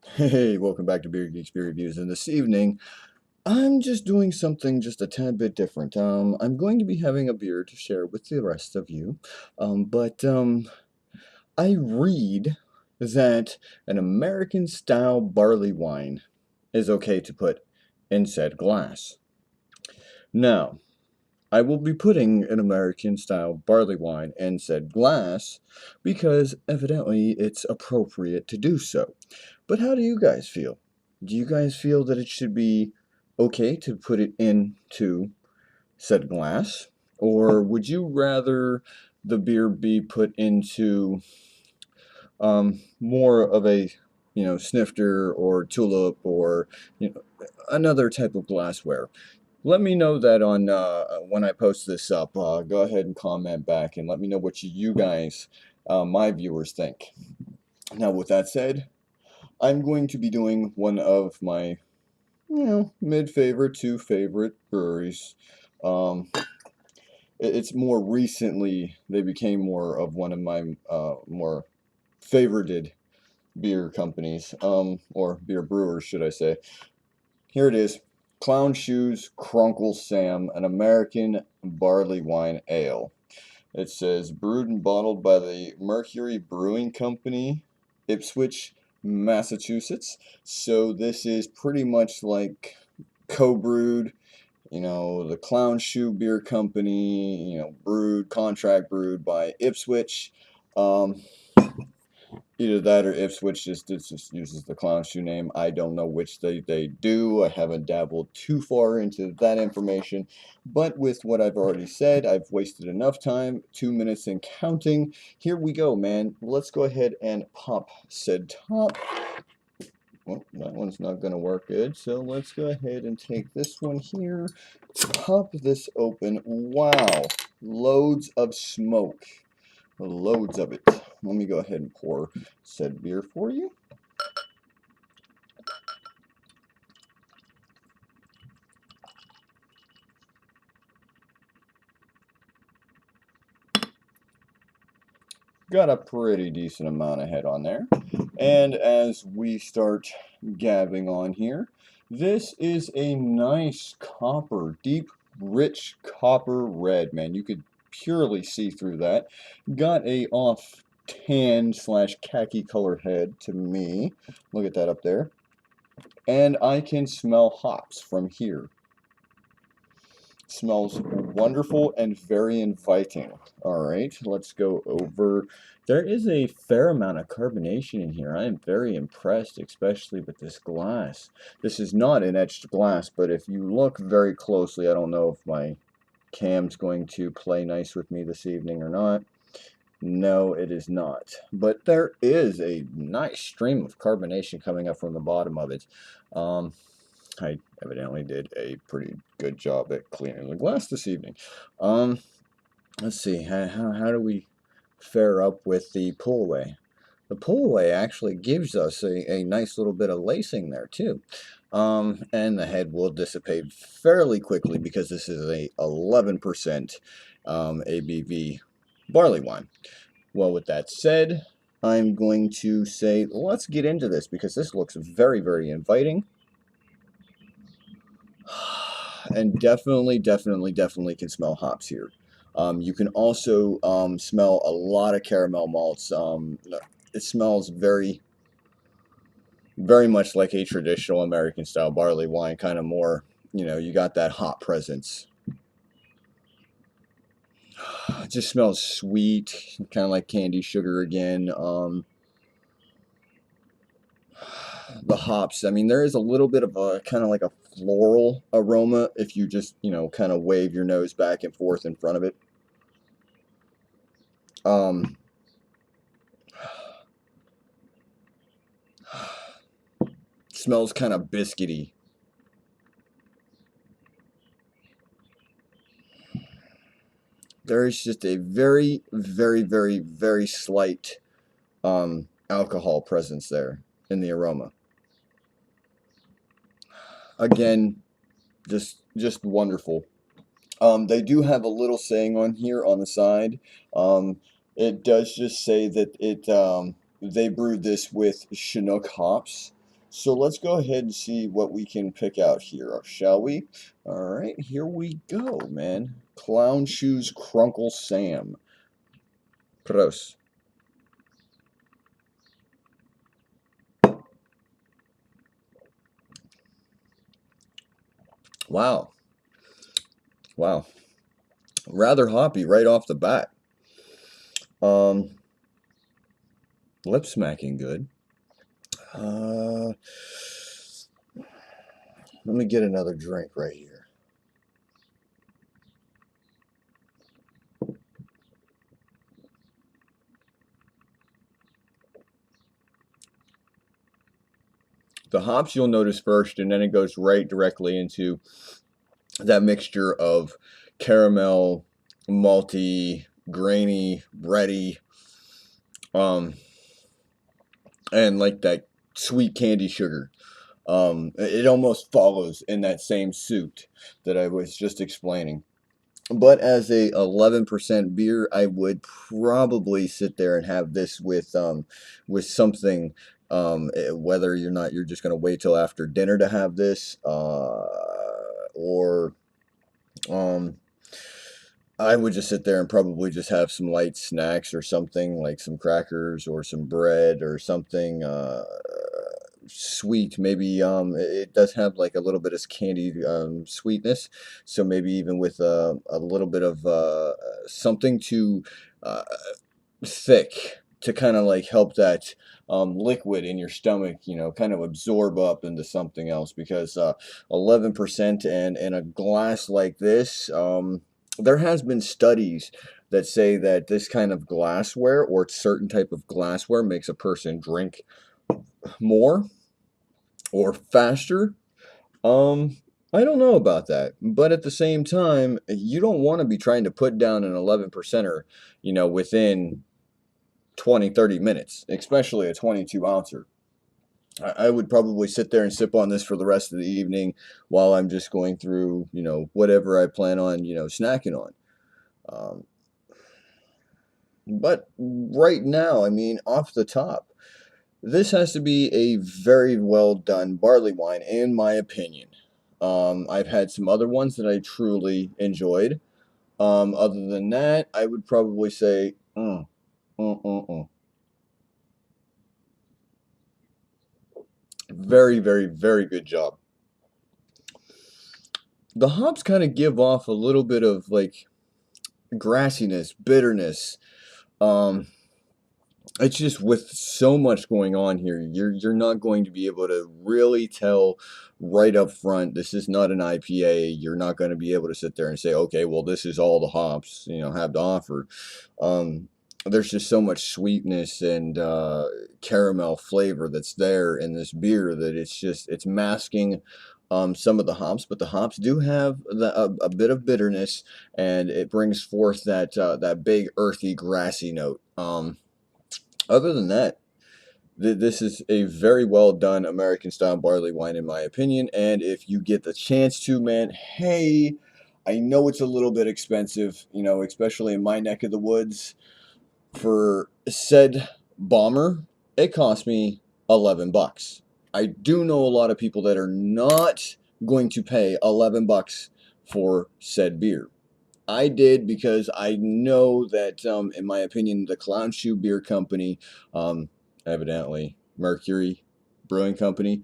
Hey, welcome back to Beer Geeks Beer Reviews. And this evening, I'm just doing something just a tad bit different. I'm going to be having a beer to share with the rest of you. But I read that an American-style barley wine is okay to put in said glass. Now, I will be putting an American-style barley wine in said glass because evidently it's appropriate to do so. But how do you guys feel? Do you guys feel that it should be okay to put it into said glass? Or would you rather the beer be put into more of a, snifter or tulip or, another type of glassware? Let me know that on when I post this up. Go ahead and comment back and let me know what you guys, my viewers, think. Now, with that said, I'm going to be doing one of my, mid-favorite to favorite breweries. Um, it's more recently they became more of one of my more favorited beer companies, or beer brewers, should I say. Here it is. Clown Shoes Crunkle Sam, an American barley wine ale. It says brewed and bottled by the Mercury Brewing Company, Ipswich, Massachusetts. So this is pretty much like co-brewed, the Clown Shoe Beer Company, contract brewed by Ipswich. Um, Either that or Ipswich just uses the Clown Shoe name. I don't know which they do. I haven't dabbled too far into that information. But with what I've already said, I've wasted enough time. 2 minutes and counting. Here we go, man. Let's go ahead and pop said top. Well, that one's not going to work good. So let's go ahead and take this one here. Pop this open. Wow. Loads of smoke. Loads of it. Let me go ahead and pour said beer for you. Got a pretty decent amount of head on there. And as we start gabbing on here, this is a nice copper, deep, rich copper red, man. You could purely see through that. Got a off tan slash khaki color head to me. Look at that up there. And I can smell hops from here. Smells wonderful and very inviting. All right, let's go over. There is a fair amount of carbonation in here. I am very impressed, especially with this glass. This is not an etched glass, but if you look very closely, I don't know if my cam's going to play nice with me this evening or not. No, it is not. But there is a nice stream of carbonation coming up from the bottom of it. I evidently did a pretty good job at cleaning the glass this evening. Um, let's see, how do we fare up with the pull away? The pull away actually gives us a nice little bit of lacing there too. And the head will dissipate fairly quickly because this is a 11% ABV barley wine. Well, with that said, I'm going to say let's get into this because this looks very, very inviting. And definitely can smell hops here. You can also smell a lot of caramel malts. It smells very, very much like a traditional American style barley wine, kind of more, you got that hop presence. It just smells sweet, kind of like candy sugar again. The hops, I mean, there is a little bit of a kind of like a floral aroma if you just, kind of wave your nose back and forth in front of it. Um, Smells kind of biscuity. There is just a very, very, very, very slight alcohol presence there in the aroma. Again, just wonderful. They do have a little saying on here on the side. It does just say that they brewed this with Chinook hops. So let's go ahead and see what we can pick out here, shall we? All right, here we go, man. Clown Shoes Crunkle Sam. Pros. Wow. Wow. Rather hoppy right off the bat. Um, Lip smacking good. Uh, Let me get another drink right here. The hops you'll notice first, and then it goes right directly into that mixture of caramel, malty, grainy, bready, um, and like that sweet candy sugar. It almost follows in that same suit that I was just explaining. But as a 11% beer, I would probably sit there and have this with something. Whether you're just gonna wait till after dinner to have this, or um, I would just sit there and probably just have some light snacks or something like some crackers or some bread or something sweet. Maybe it does have like a little bit of candy sweetness, so maybe even with a little bit of something to uh, thick to kind of like help that liquid in your stomach, kind of absorb up into something else because 11% and in a glass like this, there has been studies that say that this kind of glassware or certain type of glassware makes a person drink more or faster. um, I don't know about that, but at the same time, you don't want to be trying to put down an 11 percenter, within 20, 30 minutes, especially a 22 ouncer. I would probably sit there and sip on this for the rest of the evening while I'm just going through, whatever I plan on, snacking on. Um, but right now, I mean, off the top, this has to be a very well done barley wine, in my opinion. I've had some other ones that I truly enjoyed. Other than that, I would probably say, mm, mm, mm. Very, very, very good job. The hops kind of give off a little bit of like grassiness, bitterness. Um, it's just with so much going on here, you're not going to be able to really tell right up front. This is not an IPA. You're not going to be able to sit there and say, okay, well, this is all the hops have to offer. There's just so much sweetness and caramel flavor that's there in this beer that it's masking some of the hops, but the hops do have a bit of bitterness, and it brings forth that big earthy, grassy note. Other than that, this is a very well done American style barley wine, in my opinion. And if you get the chance to, man, hey, I know it's a little bit expensive, especially in my neck of the woods. For said bomber, it cost me 11 bucks. I do know a lot of people that are not going to pay 11 bucks for said beer. I did because I know that, in my opinion, the Clown Shoe Beer Company, evidently Mercury Brewing Company,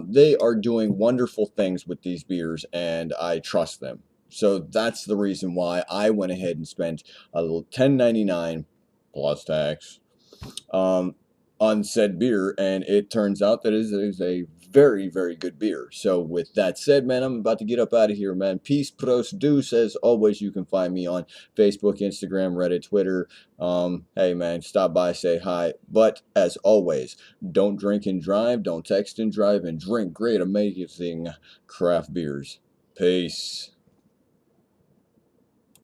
they are doing wonderful things with these beers, and I trust them. So that's the reason why I went ahead and spent a little 10.99 plus tax um, on said beer, and it turns out that it is a very, very good beer. So, with that said, man, I'm about to get up out of here, man. Peace, pros, deuce. As always, you can find me on Facebook, Instagram, Reddit, Twitter. Hey, man, stop by, say hi. But as always, don't drink and drive, don't text and drive, and drink great, amazing craft beers. Peace.